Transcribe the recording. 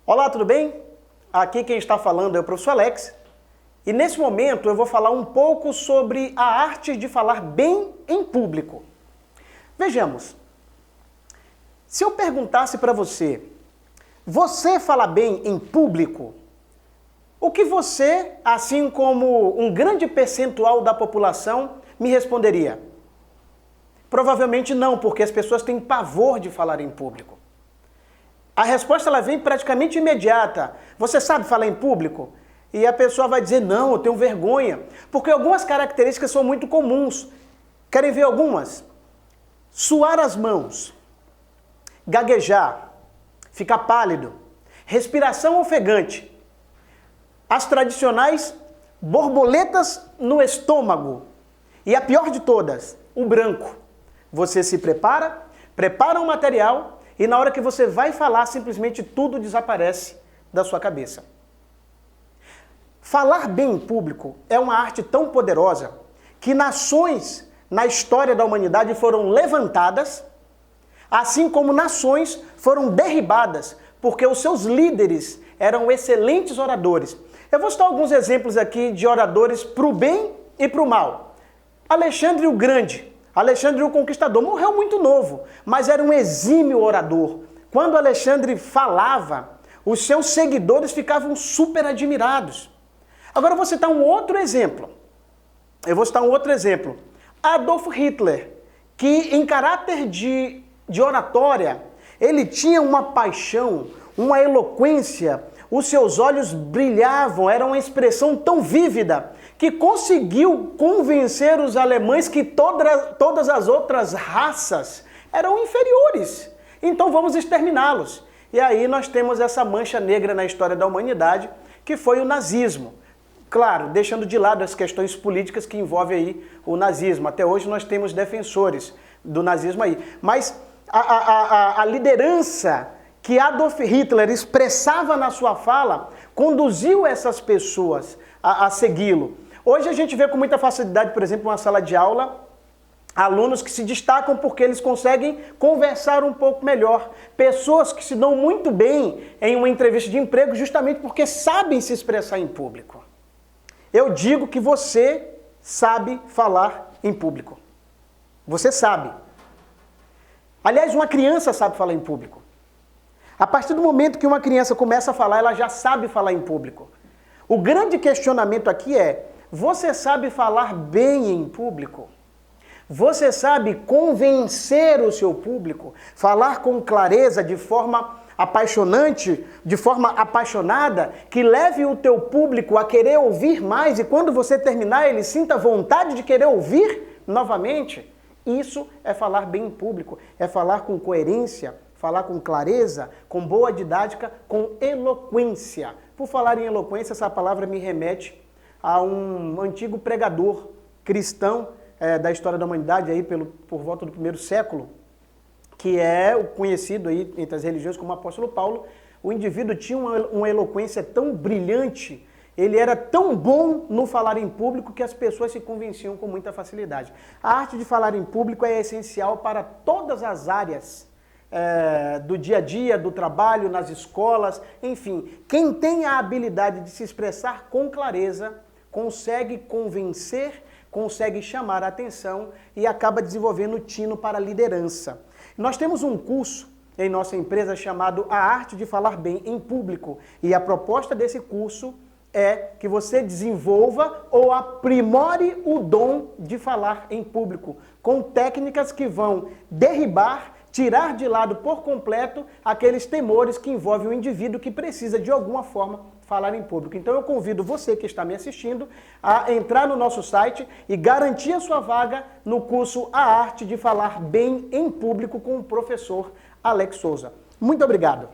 Olá, tudo bem? Aqui quem está falando é o professor Alex e nesse momento eu vou falar um pouco sobre a arte de falar bem em público. Vejamos, se eu perguntasse para você, você fala bem em público? O que você, assim como um grande percentual da população, me responderia? Provavelmente não, porque as pessoas têm pavor de falar em público. A resposta ela vem praticamente imediata. Você sabe falar em público? E a pessoa vai dizer, não, eu tenho vergonha. Porque algumas características são muito comuns. Querem ver algumas? Suar as mãos, gaguejar, ficar pálido, respiração ofegante, as tradicionais borboletas no estômago e a pior de todas, o branco. Você se prepara um material e na hora que você vai falar, simplesmente tudo desaparece da sua cabeça. Falar bem em público é uma arte tão poderosa que nações na história da humanidade foram levantadas, assim como nações foram derribadas, porque os seus líderes eram excelentes oradores. Eu vou citar alguns exemplos aqui de oradores para o bem e para o mal. Alexandre o Grande, Alexandre o Conquistador, morreu muito novo, mas era um exímio orador. Quando Alexandre falava, os seus seguidores ficavam super admirados. Agora eu vou citar um outro exemplo. Adolf Hitler, que em caráter de oratória, ele tinha uma paixão, uma eloquência, os seus olhos brilhavam, era uma expressão tão vívida que conseguiu convencer os alemães que todas as outras raças eram inferiores. Então vamos exterminá-los. E aí nós temos essa mancha negra na história da humanidade, que foi o nazismo. Claro, deixando de lado as questões políticas que envolvem aí o nazismo. Até hoje nós temos defensores do nazismo aí. Mas a liderança que Adolf Hitler expressava na sua fala conduziu essas pessoas a segui-lo. Hoje a gente vê com muita facilidade, por exemplo, uma sala de aula, alunos que se destacam porque eles conseguem conversar um pouco melhor. Pessoas que se dão muito bem em uma entrevista de emprego justamente porque sabem se expressar em público. Eu digo que você sabe falar em público. Você sabe. Aliás, uma criança sabe falar em público. A partir do momento que uma criança começa a falar, ela já sabe falar em público. O grande questionamento aqui é, você sabe falar bem em público? Você sabe convencer o seu público? Falar com clareza, de forma apaixonante, de forma apaixonada, que leve o teu público a querer ouvir mais e quando você terminar ele sinta vontade de querer ouvir novamente? Isso é falar bem em público, é falar com coerência, falar com clareza, com boa didática, com eloquência. Por falar em eloquência, essa palavra me remete a um antigo pregador cristão da história da humanidade, aí por volta do 1º século, que é o conhecido aí entre as religiões como apóstolo Paulo. O indivíduo tinha uma eloquência tão brilhante, ele era tão bom no falar em público que as pessoas se convenciam com muita facilidade. A arte de falar em público é essencial para todas as áreas do dia a dia, do trabalho, nas escolas, enfim. Quem tem a habilidade de se expressar com clareza, consegue convencer, consegue chamar a atenção e acaba desenvolvendo tino para a liderança. Nós temos um curso em nossa empresa chamado A Arte de Falar Bem em Público e a proposta desse curso é que você desenvolva ou aprimore o dom de falar em público com técnicas que vão derribar, tirar de lado por completo aqueles temores que envolvem o indivíduo que precisa de alguma forma falar em público. Então eu convido você que está me assistindo a entrar no nosso site e garantir a sua vaga no curso A Arte de Falar Bem em Público com o professor Alex Souza. Muito obrigado.